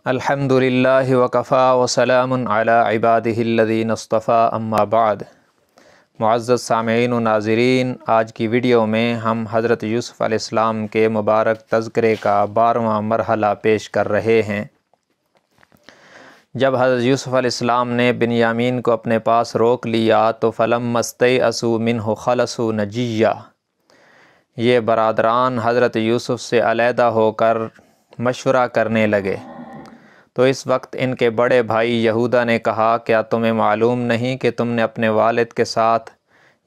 الحمدللہ وکفا وسلام علی عبادہ الذین اصطفیٰ اما بعد۔ معزز سامعین و ناظرین، آج کی ویڈیو میں ہم حضرت یوسف علیہ السلام کے مبارک تذکرے کا 12واں مرحلہ پیش کر رہے ہیں۔ جب حضرت یوسف علیہ السلام نے بنیامین کو اپنے پاس روک لیا تو فلما استیئسوا منہ خلصوا نجیہ، یہ برادران حضرت یوسف سے علیحدہ ہو کر مشورہ کرنے لگے تو اس وقت ان کے بڑے بھائی یہودا نے کہا، کیا تمہیں معلوم نہیں کہ تم نے اپنے والد کے ساتھ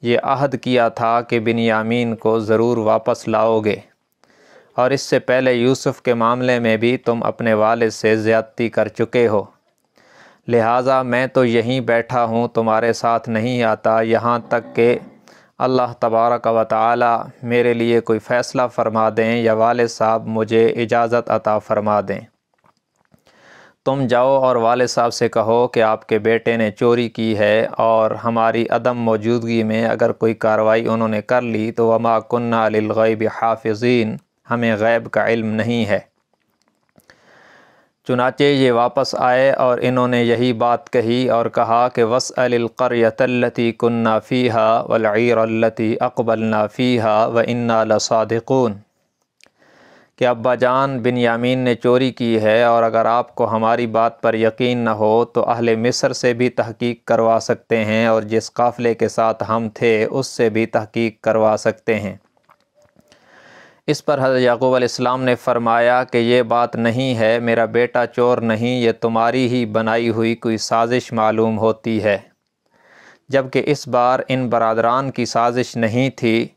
یہ عہد کیا تھا کہ بنیامین کو ضرور واپس لاؤ گے، اور اس سے پہلے یوسف کے معاملے میں بھی تم اپنے والد سے زیادتی کر چکے ہو، لہٰذا میں تو یہیں بیٹھا ہوں، تمہارے ساتھ نہیں آتا یہاں تک کہ اللہ تبارک و تعالی میرے لیے کوئی فیصلہ فرما دیں یا والد صاحب مجھے اجازت عطا فرما دیں۔ تم جاؤ اور والد صاحب سے کہو کہ آپ کے بیٹے نے چوری کی ہے، اور ہماری عدم موجودگی میں اگر کوئی کارروائی انہوں نے کر لی تو وما کننا للغیب حافظین، ہمیں غیب کا علم نہیں ہے۔ چنانچہ یہ واپس آئے اور انہوں نے یہی بات کہی اور کہا کہ واسأل القریۃ التی کننا فیہا والعیر التی اقبلنا فیہا وإنا لصادقون، کہ ابا جان بنیامین نے چوری کی ہے، اور اگر آپ کو ہماری بات پر یقین نہ ہو تو اہل مصر سے بھی تحقیق کروا سکتے ہیں، اور جس قافلے کے ساتھ ہم تھے اس سے بھی تحقیق کروا سکتے ہیں۔ اس پر حضرت یعقوب علیہ السلام نے فرمایا کہ یہ بات نہیں ہے، میرا بیٹا چور نہیں، یہ تمہاری ہی بنائی ہوئی کوئی سازش معلوم ہوتی ہے، جبکہ اس بار ان برادران کی سازش نہیں تھی۔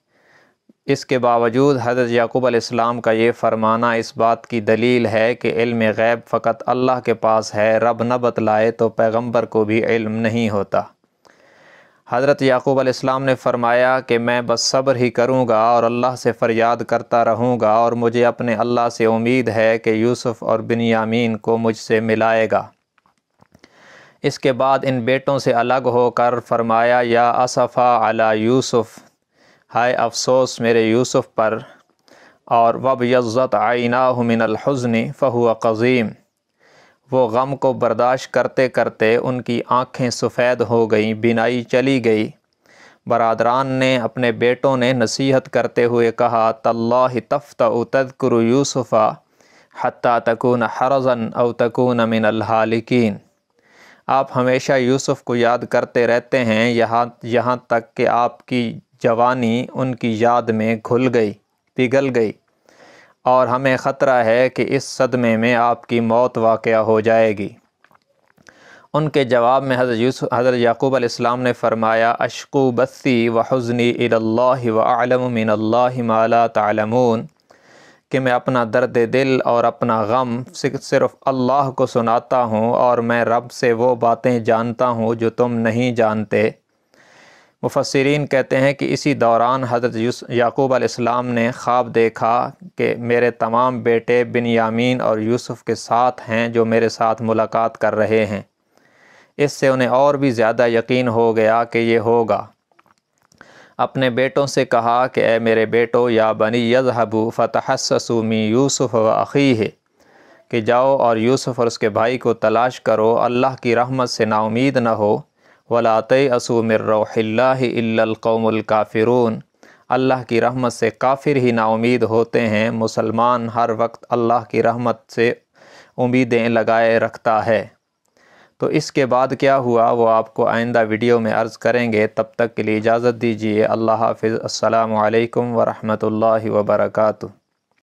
اس کے باوجود حضرت یعقوب علیہ السلام کا یہ فرمانا اس بات کی دلیل ہے کہ علم غیب فقط اللہ کے پاس ہے، رب نہ بتلائے تو پیغمبر کو بھی علم نہیں ہوتا۔ حضرت یعقوب علیہ السلام نے فرمایا کہ میں بس صبر ہی کروں گا اور اللہ سے فریاد کرتا رہوں گا، اور مجھے اپنے اللہ سے امید ہے کہ یوسف اور بنیامین کو مجھ سے ملائے گا۔ اس کے بعد ان بیٹوں سے الگ ہو کر فرمایا، یا اسفا علی یوسف، ہائے افسوس میرے یوسف پر، اور وابیضت عیناہ من الحزن فہو قضیم، وہ غم کو برداشت کرتے کرتے ان کی آنکھیں سفید ہو گئیں، بینائی چلی گئی۔ برادران نے، اپنے بیٹوں نے نصیحت کرتے ہوئے کہا، تاللہ تفتأ تذکر یوسف حتی تکون حرضا او تکون من الہالکین، آپ ہمیشہ یوسف کو یاد کرتے رہتے ہیں یہاں تک کہ آپ کی جوانی ان کی یاد میں گھل گئی، پگھل گئی، اور ہمیں خطرہ ہے کہ اس صدمے میں آپ کی موت واقع ہو جائے گی۔ ان کے جواب میں حضرت یعقوب علیہ السلام نے فرمایا، اشکو بثی وحزنی الی اللہ واعلم من اللہ ما لا تعلمون، کہ میں اپنا درد دل اور اپنا غم صرف اللہ کو سناتا ہوں، اور میں رب سے وہ باتیں جانتا ہوں جو تم نہیں جانتے۔ مفسرین کہتے ہیں کہ اسی دوران حضرت یعقوب علیہ السلام نے خواب دیکھا کہ میرے تمام بیٹے بنیامین اور یوسف کے ساتھ ہیں جو میرے ساتھ ملاقات کر رہے ہیں۔ اس سے انہیں اور بھی زیادہ یقین ہو گیا کہ یہ ہوگا۔ اپنے بیٹوں سے کہا کہ اے میرے بیٹو، یا بنی یذهبوا فتحسسوا من یوسف واخیہ، کہ جاؤ اور یوسف اور اس کے بھائی کو تلاش کرو، اللہ کی رحمت سے نا امید نہ ہو۔ وَلَا تَيْأَسُوا مِن رَّوْحِ اللَّهِ إِلَّا الْقَوْمُ الْكَافِرُونَ، اللہ کی رحمت سے کافر ہی نا امید ہوتے ہیں، مسلمان ہر وقت اللہ کی رحمت سے امیدیں لگائے رکھتا ہے۔ تو اس کے بعد کیا ہوا وہ آپ کو آئندہ ویڈیو میں عرض کریں گے، تب تک کے لیے اجازت دیجیے، اللہ حافظ، السلام علیکم ورحمۃ اللہ وبرکاتہ۔